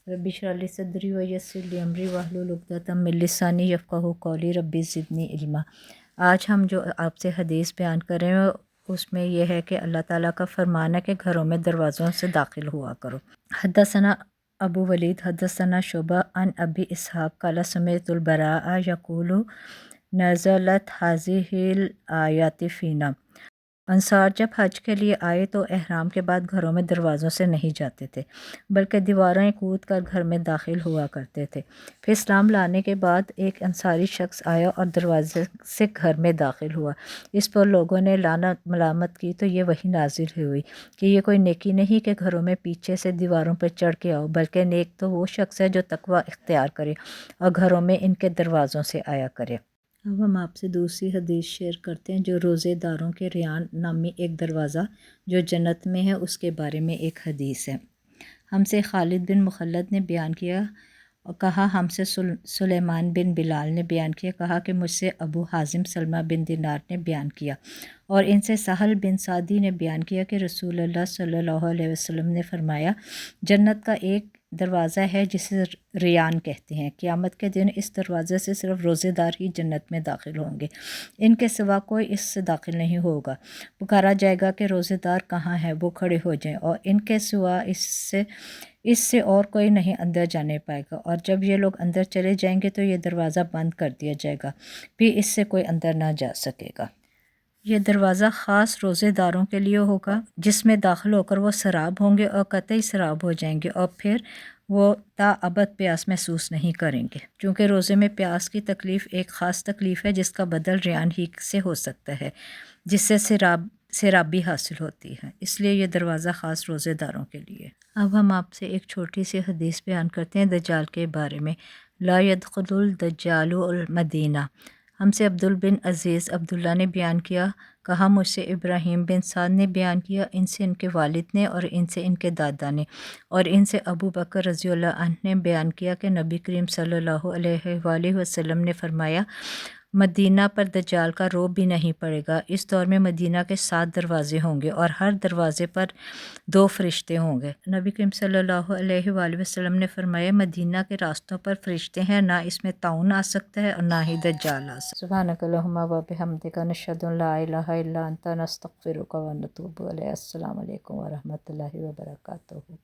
Rabbi इश्रह ली सदरी व यस्सिर ली अमरी वाहलुल उक़दतम मिन लिसानी यफ़क़हू क़ौली रब्बि ज़िदनी इल्मा। आज हम जो आपसे हदीस बयान कर रहे हैं उसमें यह है कि अल्लाह ताला का फरमान है कि घरों में दरवाज़ों से दाखिल हुआ करो। हदसना अबू वलीद हदसना शुबा अन अबी इसहाक़ क़ाला समिअतुल बराअ यक़ूलु नज़लत हाज़िहिल आयाति फ़ीना। अंसार जब हज के लिए आए तो एहराम के बाद घरों में दरवाज़ों से नहीं जाते थे, बल्कि दीवारें कूद कर घर में दाखिल हुआ करते थे। फिर इस्लाम लाने के बाद एक अंसारी शख्स आया और दरवाज़े से घर में दाखिल हुआ। इस पर लोगों ने लानत मलामत की तो ये वही नाजिल हुई कि ये कोई नेकी नहीं कि घरों में पीछे से दीवारों पर चढ़ के आओ, बल्कि नेक तो वो शख्स है जो तकवा इख्तियार करे और घरों में इनके दरवाज़ों से आया करे। अब हम आपसे दूसरी हदीस शेयर करते हैं जो रोज़ेदारों के रियान नामी एक दरवाज़ा जो जन्नत में है उसके बारे में एक हदीस है। हमसे खालिद बिन मुखल्लद ने बयान किया और कहा हमसे सुलेमान बिन बिलाल ने बयान किया, कहा कि मुझसे अबू हाजिम सलमा बिन दिनार ने बयान किया और इनसे सहल बिन सादी ने बयान किया कि रसूलुल्लाह सल्लल्लाहु अलैहि वसल्लम ने फरमाया, जन्नत का एक दरवाज़ा है जिसे रियान कहते हैं। क़यामत के दिन इस दरवाज़े से सिर्फ रोज़ेदार ही जन्नत में दाखिल होंगे, इनके सिवा कोई इससे दाखिल नहीं होगा। पुकारा जाएगा कि रोज़ेदार कहाँ हैं, वो खड़े हो जाएं और इनके सिवा इससे और कोई नहीं अंदर जाने पाएगा। और जब ये लोग अंदर चले जाएंगे तो ये दरवाज़ा बंद कर दिया जाएगा, फिर इससे कोई अंदर ना जा सकेगा। ये दरवाज़ा ख़ास रोज़ेदारों के लिए होगा जिसमें दाखिल होकर वो सराब होंगे और कतई सराब हो जाएंगे और फिर वो ताअबद प्यास महसूस नहीं करेंगे, क्योंकि रोज़े में प्यास की तकलीफ़ एक ख़ास तकलीफ़ है जिसका बदल रियान ही से हो सकता है, जिससे सराबी हासिल होती है। इसलिए ये दरवाज़ा ख़ास रोज़ेदारों के लिए। अब हम आपसे एक छोटी सी हदीस बयान करते हैं दज्जाल के बारे में। ला यदखुलुल दज्जालुल मदीना। हमसे अब्दुल बिन अज़ीज़ अब्दुल्ला ने बयान किया, कहा मुझसे इब्राहीम बिन साद ने बयान किया, इनसे इनके वालिद ने और इनसे इनके दादा ने और इनसे अबू बकर रज़ियल्लाहु अन्हु ने बयान किया कि नबी करीम सल्लल्लाहु अलैहि वसल्लम ने फरमाया, मदीना पर दज्जाल का रोब भी नहीं पड़ेगा। इस दौर में मदीना के 7 दरवाज़े होंगे और हर दरवाज़े पर 2 फरिश्ते होंगे। नबी करीम सल्लल्लाहु अलैहि वसल्लम ने फरमाया, मदीना के रास्तों पर फरिश्ते हैं, ना इसमें ताउन आ सकता है और ना ही दज्जाल आ सकता है। सुब्हानकल्लाहुम्मा व बिहम्दिका नशहदु अन ला इलाहा इल्ला अंता नस्तगफिरुका व नतूबु इलैक। अस्सलामु अलैकुम व रहमतुल्लाहि व बरकातुहू।